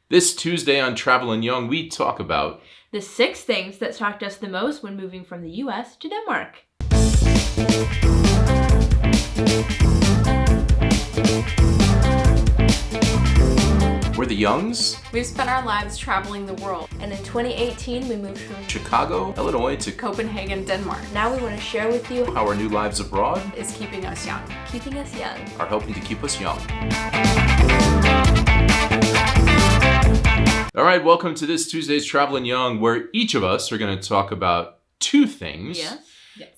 This Tuesday on Travelin Young, we talk about the 6 things that shocked us the most when moving from the U.S. to Denmark. We're the Youngs. We've spent our lives traveling the world. And in 2018, we moved from Chicago, Illinois to Copenhagen, Denmark. Now we want to share with you how our new lives abroad is keeping us young. keeping us young. are helping to keep us young. All right, welcome to this Tuesday's Travelin Young, where each of us are going to talk about 2 things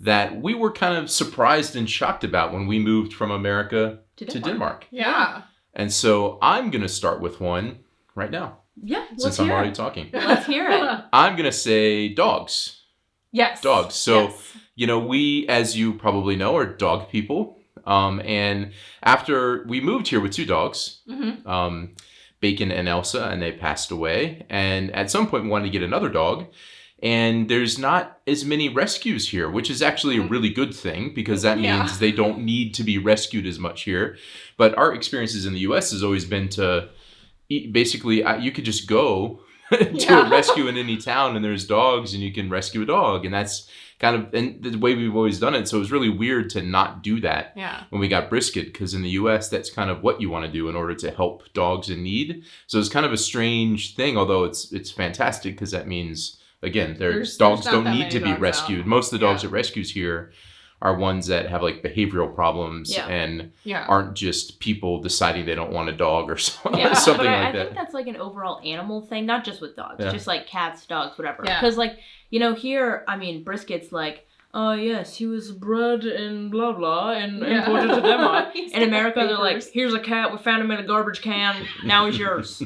that we were kind of surprised and shocked about when we moved from America to Denmark. Yeah. And so I'm going to start with one right now. Yeah, Since I'm already talking. Let's hear it. I'm going to say dogs. Yes. Dogs. So, Yes. we, as you probably know, are dog people. And after we moved here with 2 dogs, Bacon and Elsa, and they passed away. And at some point we wanted to get another dog. And there's not as many rescues here, which is actually a really good thing because that means they don't need to be rescued as much here. But our experiences in the U.S. has always been to basically, you could just go to a rescue in any town and there's dogs and you can rescue a dog. And that's kind of and the way we've always done it. So it was really weird to not do that when we got Brisket, because in the U.S. that's kind of what you want to do in order to help dogs in need. So it's kind of a strange thing, although it's fantastic because that means, again, dogs don't need to be rescued. Most of the dogs at rescues here are ones that have like behavioral problems and aren't just people deciding they don't want a dog or something like that. I think that's like an overall animal thing, not just with dogs, just like cats, dogs, whatever. Yeah. Because here, Brisket's like, oh yes, he was bred in blah blah and imported to Denmark. In America, they're like, here's a cat, we found him in a garbage can, now he's yours.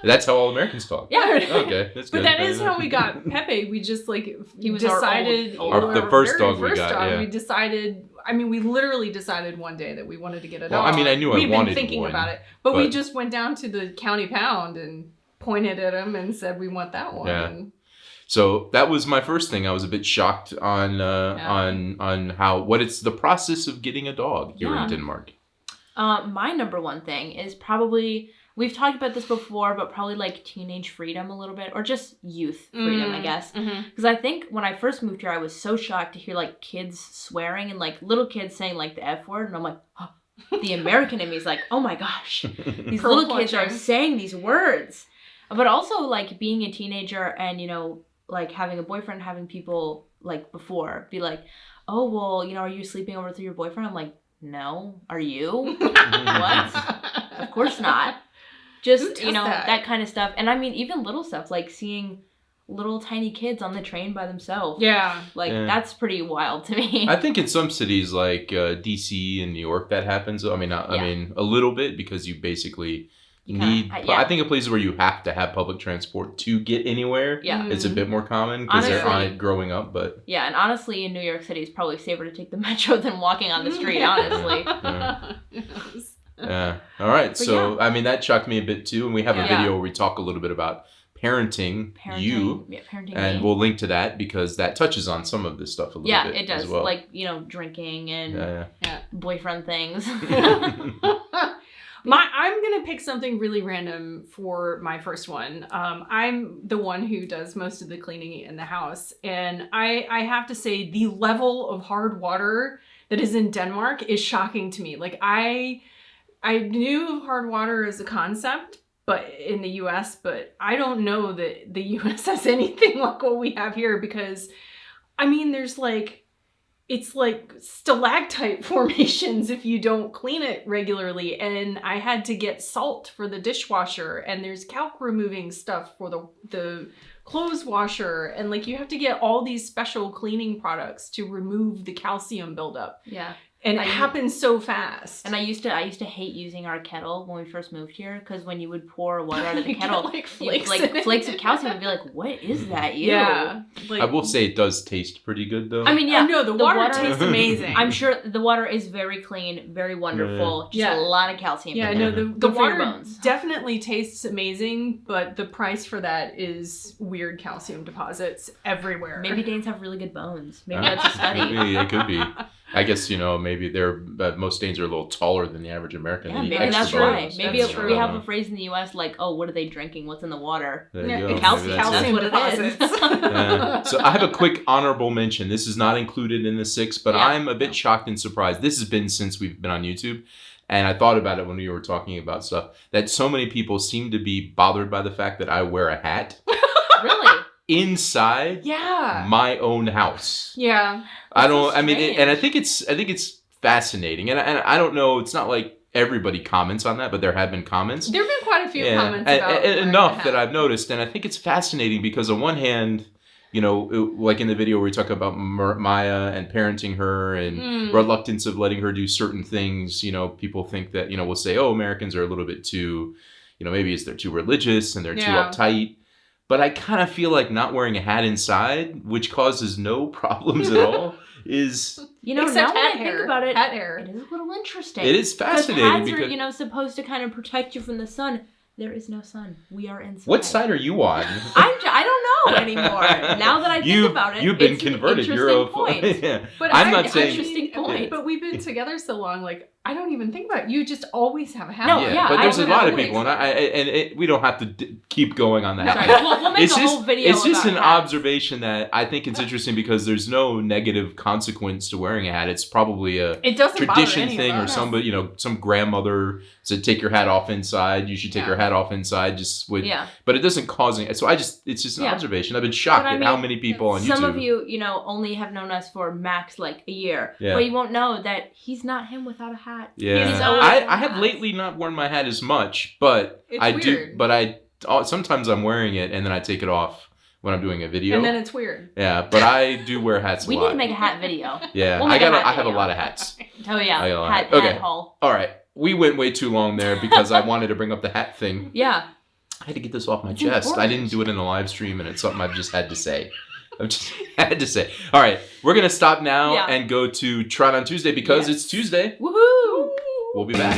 That's how all Americans talk. Yeah. Okay, that's good. But that is how we got Pepe. We just decided the first dog we got. We decided. We literally decided one day that we wanted to get a dog. Well, I knew I wanted one. We've been thinking about it, but we just went down to the county pound and pointed at him and said we want that one. Yeah. So that was my first thing. I was a bit shocked on what it's the process of getting a dog here in Denmark. My number one thing is probably, we've talked about this before, but probably like teenage freedom a little bit, or just youth freedom, I guess. Because I think when I first moved here, I was so shocked to hear like kids swearing and like little kids saying like the F word, and I'm like, oh. The American in me is like, oh my gosh, these little kids are saying these words. But also like being a teenager and like having a boyfriend, having people like before be like, oh well, are you sleeping over with your boyfriend? I'm like, no. Are you? What? Of course not. Just, that kind of stuff. And even little stuff, like seeing little tiny kids on the train by themselves. Yeah. That's pretty wild to me. I think in some cities like DC and New York that happens. I mean, a little bit, because you basically need... I think in places where you have to have public transport to get anywhere, it's a bit more common because they're on it growing up. But yeah, and honestly, in New York City, it's probably safer to take the metro than walking on the street, honestly. Yes. Yeah. All right. So, that shocked me a bit too. And we have a video where we talk a little bit about parenting you. Yeah, parenting and me. We'll link to that because that touches on some of this stuff a little bit. Yeah, it does. As well. Like, drinking and boyfriend things. I'm going to pick something really random for my first one. I'm the one who does most of the cleaning in the house. And I have to say the level of hard water that is in Denmark is shocking to me. Like I knew of hard water as a concept, but in the US, but I don't know that the US has anything like what we have here because, there's it's like stalactite formations if you don't clean it regularly. And I had to get salt for the dishwasher, and there's calc removing stuff for the clothes washer. And you have to get all these special cleaning products to remove the calcium buildup. Yeah. And it happens so fast. And I used to hate using our kettle when we first moved here, because when you would pour water out of the kettle, flakes of calcium would be like, what is that? Ew. Yeah. I will say it does taste pretty good though. I mean, yeah. No, the water tastes amazing. I'm sure the water is very clean, very wonderful. Just a lot of calcium. Yeah, in no, there. the Good for your water bones. definitely tastes amazing, but the price for that is weird calcium deposits everywhere. Maybe Danes have really good bones. Maybe that's a study. Maybe it could be. I guess, maybe most Danes are a little taller than the average American. Yeah, They eat maybe extra that's why. bones. Maybe That's true. we have a phrase in the U.S. like, "Oh, what are they drinking? What's in the water?" There you Yeah, go. it's Maybe that's calcium it. That's what it is. deposits. Yeah. So I have a quick honorable mention. This is not included in the 6, but Yeah. I'm a bit shocked and surprised. This has been since we've been on YouTube. And I thought about it when we were talking about stuff, that so many people seem to be bothered by the fact that I wear a hat Really? inside Yeah. my own house. Yeah. I That's so don't. I mean, strange. and I think it's fascinating, and I don't know. It's not like everybody comments on that, but there have been comments. There have been quite a few comments and, about and wearing enough a that hat. I've noticed, and I think it's fascinating because on one hand, like in the video where we talk about Maya and parenting her and reluctance of letting her do certain things, people think that, we'll say, oh, Americans are a little bit too, maybe they're too religious and they're too Yeah. uptight. But I kind of feel like not wearing a hat inside, which causes no problems at all, is... Except now when I hat hair. think about it, Hat hair. it is a little interesting. It is fascinating because hats because... are, supposed to kind of protect you from the sun. There is no sun. We are inside. What side are you on? I don't know anymore. Now that I think about it, you've been it's converted. An You're interesting point. yeah. But I'm I- not I saying. mean, Interesting point. But we've been together so long, like, I don't even think about it. You just always have a hat. No, on. yeah, but I there's a would lot of always- people, and we don't have to keep going on the hat. Sorry, we'll make It's a just, whole video it's just about an hats. observation that I think it's interesting because there's no negative consequence to wearing a hat. It's probably a It doesn't tradition bother any thing, of or us. somebody, some grandmother said, take your hat off inside. You should take Yeah. your hat off inside. Yeah. But it doesn't cause any. So it's just an Yeah. observation. I've been shocked But I at how mean, many people on YouTube. Some of you, only have known us for max like a year. Yeah. But you won't know that he's not him without a hat. Yeah, He's always I worn have hats. lately not worn my hat as much, but It's I do. weird. But sometimes I'm wearing it and then I take it off when I'm doing a video. And then it's weird. Yeah, but I do wear hats a We lot. need to make a hat video. Yeah, we'll make a hat I have a video. lot of hats. Oh yeah, I got a lot. hat Okay. haul. All right, we went way too long there because I wanted to bring up the hat thing. Yeah. I had to get this off my It's chest. I important. didn't do it in a live stream, and it's something I've just had to say. I've just had to say. All right, we're gonna stop now Yeah. and go to Try It on Tuesday because Yes. it's Tuesday. Woohoo! We'll be back.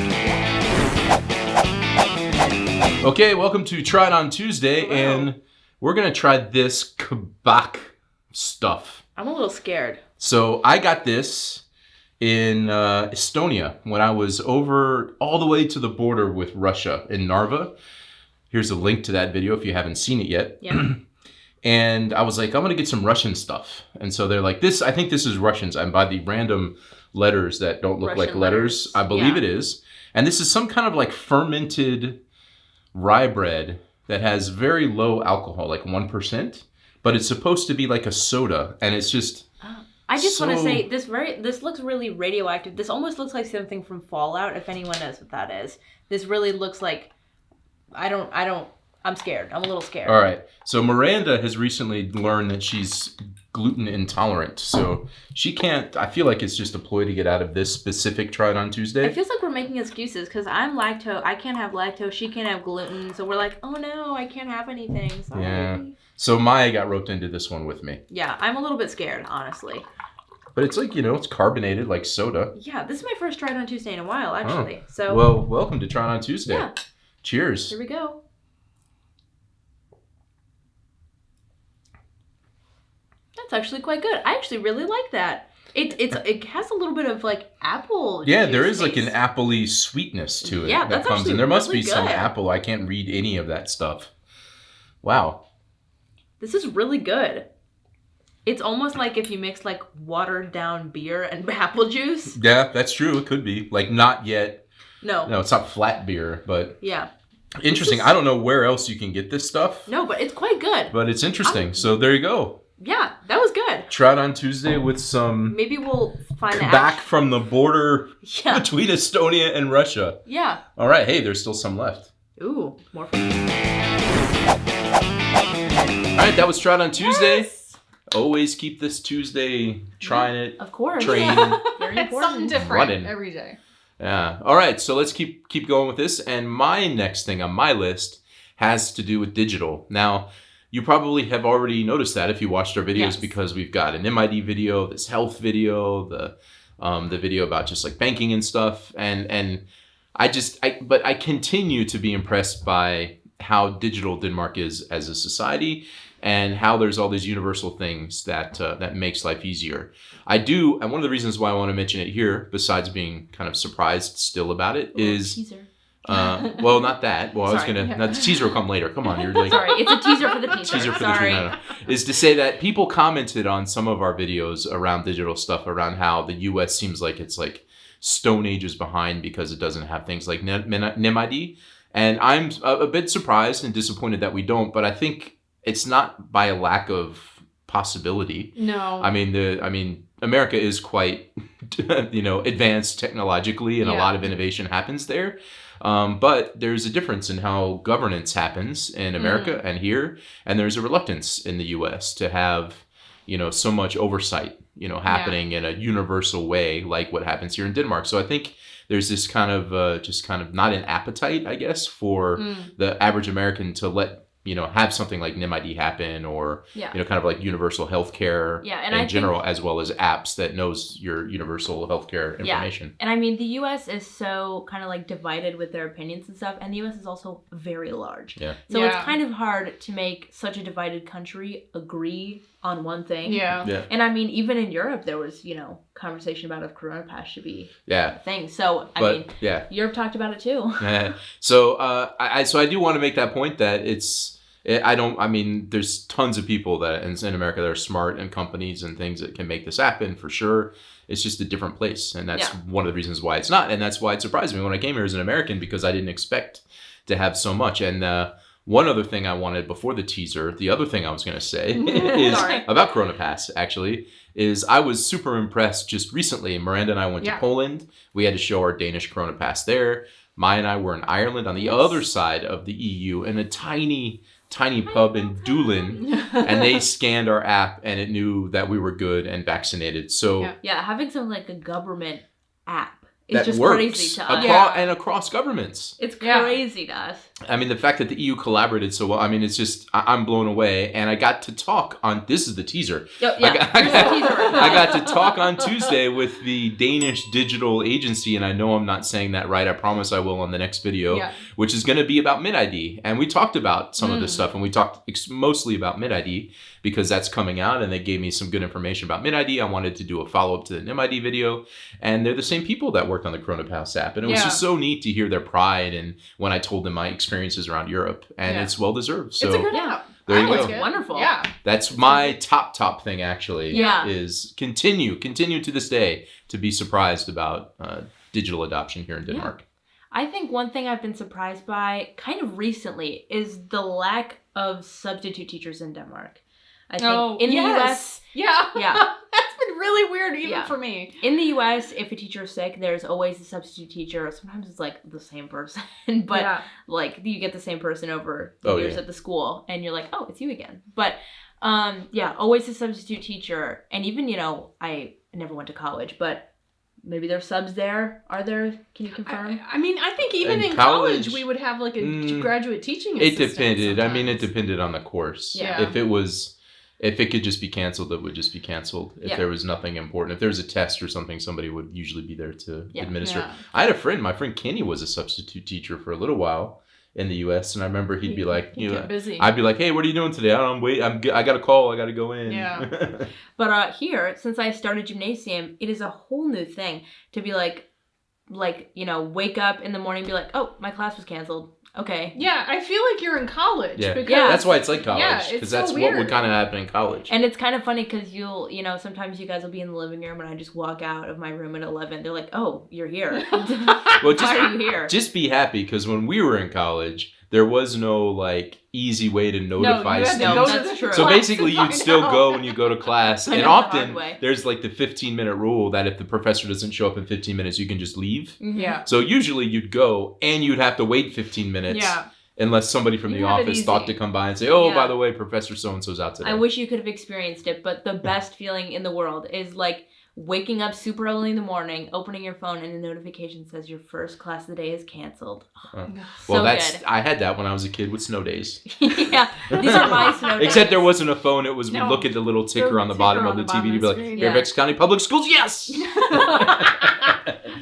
Okay, welcome to Try It on Tuesday, Hello. and we're gonna try this kebab stuff. I'm a little scared. So I got this in Estonia when I was over all the way to the border with Russia in Narva. Here's a link to that video if you haven't seen it yet. Yeah. And I was like, I'm gonna get some Russian stuff. And so they're like, I think this is Russians. And by the random letters that don't look like Russian letters, I believe yeah. it is. And this is some kind of like fermented rye bread that has very low alcohol, like 1%. But it's supposed to be like a soda. And it's just, I just want to So- say this looks really radioactive. This almost looks like something from Fallout. If anyone knows what that is, this really looks like. I'm scared. I'm a little scared. all right. So Miranda has recently learned that she's gluten intolerant. So she can't, I feel like it's just a ploy to get out of this specific Try It on Tuesday. It feels like we're making excuses because I'm lactose. I can't have lactose. She can't have gluten. So we're like, oh no, I can't have anything. Sorry. Yeah. So Maya got roped into this one with me. Yeah, I'm a little bit scared, honestly. But it's like, it's carbonated like soda. Yeah, this is my first Try It on Tuesday in a while, actually. So Well, welcome to Try It on Tuesday. yeah, Cheers. here we go. That's actually quite good. I actually really like that. It has a little bit of like apple. Yeah, juice there is like an taste. appley sweetness to it Yeah, that that's comes actually in. There must really be some good. apple. I can't read any of that stuff. Wow. This is really good. It's almost like if you mix like watered down beer and apple juice. Yeah, that's true. It could be. Like not yet. No. No, it's not flat beer, but Yeah. interesting. I don't know where else you can get this stuff, No, but it's quite good. but it's interesting. So there you go. Yeah, that was good. Try It on Tuesday with some Maybe we'll find the back from the border Yeah. between Estonia and Russia. Yeah. All right. Hey, there's still some left. Ooh, more for me. All right, that was Try It on Tuesday. Yes. Always keep this Tuesday trying it. Of course. Train. Very It's something important. different Running. every day. Yeah. All right. So let's keep going with this. And my next thing on my list has to do with digital. Now, you probably have already noticed that if you watched our videos, Yes. because we've got an MID video, this health video, the video about just like banking and stuff, and but I continue to be impressed by how digital Denmark is as a society, and how there's all these universal things that makes life easier. And one of the reasons why I want to mention it here, besides being kind of surprised still about it, is teaser. well, not that. Well, Sorry. the teaser will come later. Come on, you're like Sorry, it's a teaser for the teaser. teaser for Sorry. the teaser. No. Is to say that people commented on some of our videos around digital stuff, around how the U.S. seems like it's like Stone Ages behind because it doesn't have things like NIMID. And I'm a bit surprised and disappointed that we don't, but I think it's not by a lack of possibility. No. I mean, America is quite, advanced technologically, and a Yeah. lot of innovation happens there. But there's a difference in how governance happens in America and here, and there's a reluctance in the U.S. to have, so much oversight, happening in a universal way like what happens here in Denmark. So I think there's this kind of just kind of not an appetite, I guess, for the average American to let have something like NIMID happen, or kind of like universal healthcare in general, as well as apps that knows your universal healthcare information. And I mean, the U.S. is so kind of like divided with their opinions and stuff, and the U.S. is also very large. Yeah. So it's kind of hard to make such a divided country agree on one thing. Yeah. And I mean, even in Europe, there was, conversation about if Corona Pass should be a thing. So, I mean, Europe talked about it too. So I do want to make that point that there's tons of people that in America that are smart, and companies and things that can make this happen for sure. It's just a different place. And that's one of the reasons why it's not. And that's why it surprised me when I came here as an American, because I didn't expect to have so much. And one other thing I wanted before the teaser, the other thing I was going to say is about Corona Pass, actually, is I was super impressed just recently. Miranda and I went to Poland. We had to show our Danish Corona Pass there. Maya and I were in Ireland on the other side of the EU in a tiny pub in Doolin, and they scanned our app and it knew that we were good and vaccinated. So having something like a government app is that just works crazy to us. and across governments. It's crazy to us. I mean, the fact that the EU collaborated so well, I mean, it's just, I'm blown away. And I got to talk on, this is the teaser. I got to talk on Tuesday with the Danish digital agency, and I know I'm not saying that right. I promise I will on the next video, which is going to be about MidID. And we talked about some of this stuff, and we talked mostly about MidID because that's coming out, and they gave me some good information about MidID. I wanted to do a follow-up to the NIMID video, and they're the same people that worked on the Corona Pass app. And it was just so neat to hear their pride, and when I told them my experiences around Europe, and it's well-deserved. So it's a good app. There you go. It's wonderful. Yeah. That's my top thing, actually, is continue to this day to be surprised about digital adoption here in Denmark. I think one thing I've been surprised by kind of recently is the lack of substitute teachers in Denmark. I think in the US. Yeah. That's been really weird even Yeah. for me. In the US, if a teacher is sick, there's always a substitute teacher. Sometimes it's like the same person, but like you get the same person over the years at the school, and you're like, oh, it's you again. But always a substitute teacher. And even, I never went to college, but maybe there's subs there. Are there? Can you confirm? I mean, I think even in college we would have like a graduate teaching assistant. It depended. Sometimes. I mean, it depended on the course. Yeah. If it could just be canceled, it would just be canceled. If there was nothing important. If there was a test or something, somebody would usually be there to administer. Yeah. I had a friend, my friend Kenny was a substitute teacher for a little while in the U.S. And I remember he'd be like, busy. I'd be like, hey, what are you doing today? I got a call. I got to go in. Yeah. But here, since I started gymnasium, it is a whole new thing to be like, wake up in the morning and be like, oh, my class was canceled. Okay. Yeah, I feel like you're in college. Yeah, because that's why it's like college. Because so that's weird. what would kind of happen in college. And it's kind of funny because you'll, sometimes you guys will be in the living room and I just walk out of my room at 11. They're like, oh, you're here. Well, Why are you here? Just be happy, because when we were in college, there was no easy way to notify you had students. to go That's to the true. So class basically, to you'd find still out. go when you go to class. I And know, the often, hard way. there's like the 15-minute rule that if the professor doesn't show up in 15 minutes, you can just leave. Mhm. Yeah. So usually you'd go, and you'd have to wait 15 minutes. Yeah. Unless somebody from You the have it office easy. thought to come by and say, oh, Yeah. by the way, Professor so-and-so's out today. I wish you could have experienced it, but the best feeling in the world is like waking up super early in the morning, opening your phone, and a notification says your first class of the day is canceled. Well, So that's good. I had that when I was a kid with snow days. Yeah, these are my snow days. Except there wasn't a phone. It was No. we'd look at the little ticker on the bottom of the TV. You'd be like, screen. Fairfax County Public Schools, yes!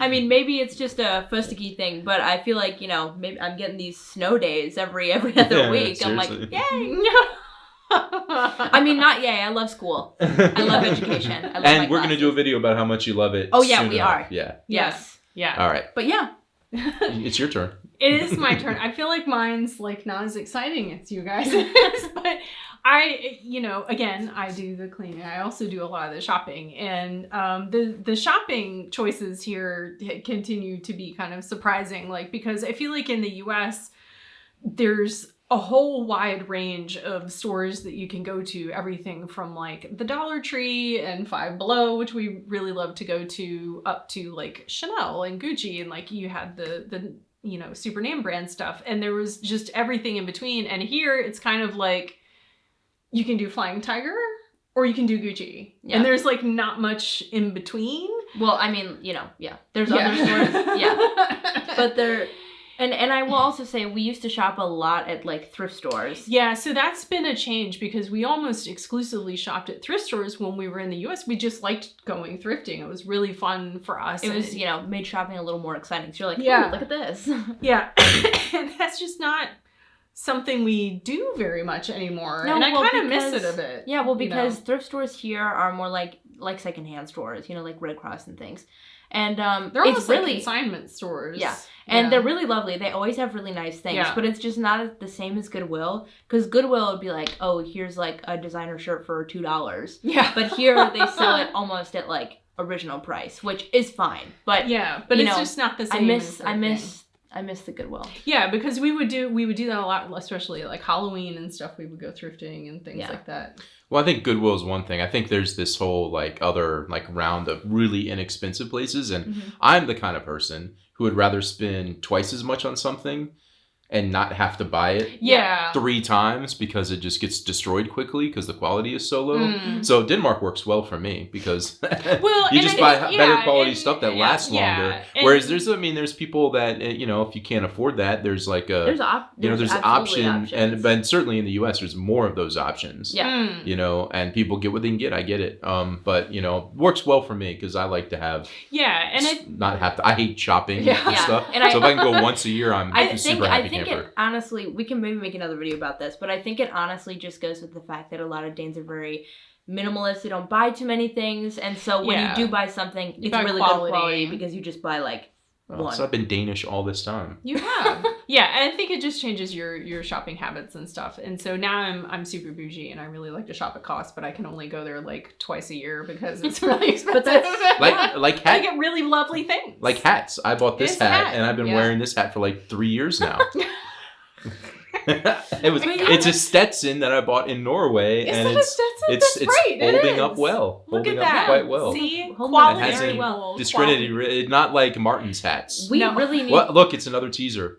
I mean, maybe it's just a Fusticky thing, but I feel like, maybe I'm getting these snow days every other Yeah, week. I'm like, seriously. yay! I mean, not yay. I love school. I love education. I love And my we're going to do a classes. video about how much you love it. Oh, yeah, soon we enough. are. Yeah. Yes. Yeah. All right. But yeah. It's your turn. It is my turn. I feel like mine's like not as exciting as you guys, but again, I do the cleaning. I also do a lot of the shopping, and the shopping choices here continue to be kind of surprising. Like, because I feel like in the U.S. there's a whole wide range of stores that you can go to, everything from like the Dollar Tree and Five Below, which we really love to go to, up to like Chanel and Gucci, and like you had the super name brand stuff, and there was just everything in between. And here it's kind of like you can do Flying Tiger or you can do Gucci, and there's like not much in between. Well, I mean, yeah. There's other stores. Yeah. But they're... And I will also say we used to shop a lot at like thrift stores. Yeah, so that's been a change because we almost exclusively shopped at thrift stores when we were in the US. We just liked going thrifting. It was really fun for us. It was, made shopping a little more exciting. So you're like, Yeah. "Ooh, look at this." Yeah. And that's just not something we do very much anymore. No, and I well, kind of miss it because- a bit. Yeah, well, you because know? thrift stores here are more like secondhand stores, like Red Cross and things. And They're it's almost like really consignment stores. Yeah. And they're really lovely. They always have really nice things, Yeah. but it's just not the same as Goodwill. Because Goodwill would be like, oh, here's like a designer shirt for $2. Yeah. But here they sell it almost at like original price, which is fine. But yeah, but it's just not the same. I miss the Goodwill. Yeah, because we would do that a lot, especially like Halloween and stuff. We would go thrifting and things like that. Well, I think Goodwill is one thing. I think there's this whole like other like round of really inexpensive places, and I'm the kind of person who would rather spend twice as much on something and not have to buy it 3 times because it just gets destroyed quickly because the quality is so low. So Denmark works well for me because you just buy better quality stuff that lasts longer. Whereas there's people that if you can't afford that, there's like there's option, but certainly in the US there's more of those options. Yeah. And people get what they can get. I get it. But works well for me because I like to have not have to. I hate shopping and stuff. And so if I can go once a year, I'm super happy camper. It honestly, we can maybe make another video about this, but I think it honestly just goes with the fact that a lot of Danes are very minimalist. They don't buy too many things, and so when you do buy something, it's really good quality because you just buy like one. So I've been Danish all this time. You have. Yeah, and I think it just changes your shopping habits and stuff. And so now I'm super bougie and I really like to shop at cost, but I can only go there like twice a year because it's really expensive. But like hat, I get really lovely things. like hats. I bought this hat and I've been yeah. wearing this hat for like 3 years now. It's a Stetson that I bought in Norway, Is and that a Stetson? That's right, it holding is. up well. Look holding at that. up quite well. See, Holding quality It hasn't very well. discredited, not like Martin's hats. We really need. What? Look, it's another teaser.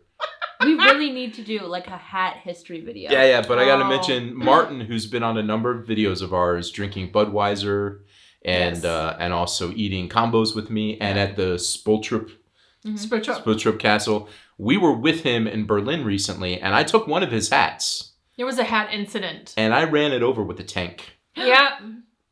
We really need to do like a hat history video. Yeah, but I got to mention Martin, who's been on a number of videos of ours, drinking Budweiser and also eating combos with me, and at the Spoltrup Castle. We were with him in Berlin recently, and I took one of his hats. There was a hat incident. And I ran it over with a tank. Yeah.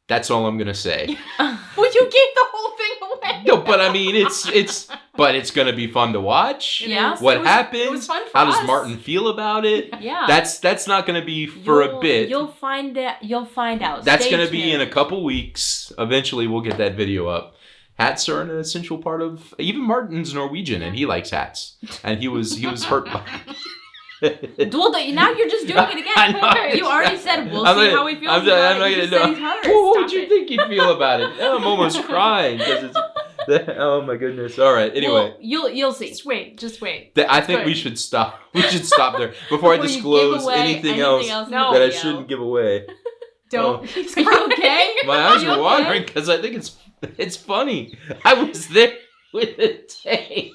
That's all I'm gonna say. Well, you gave the whole thing away. No, but I mean, it's gonna be fun to watch. Yeah. What happens? It was fun for How us. does Martin feel about it? Yeah. That's not gonna be for a bit. You'll find out. That's Stay gonna be in tuned. a couple weeks. Eventually, we'll get that video up. Hats are an essential part of. Even Martin's Norwegian, and he likes hats. And he was hurt by. Well, now you're just doing it again. I know. You already said we'll see how he feels I'm about not it. You gonna just said know. he's hurt. Well, what Stop would you it. think he'd feel about it? I'm almost crying because it's. Oh my goodness! All right. Anyway, well, you'll see. Just wait. I think we should stop. We should stop there before I Before you disclose give away anything else in the No. that I video. shouldn't give away. Don't. Are you okay? My eyes you are okay? watering because I think it's funny. I was there with a tank.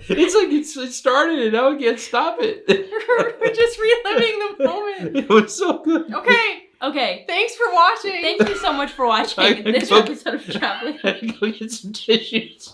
It's like it started and now I can't stop it. We're just reliving the moment. It was so good. Okay. Okay. Thanks for watching. Thank you so much for watching this episode of Travelin. Go get some tissues.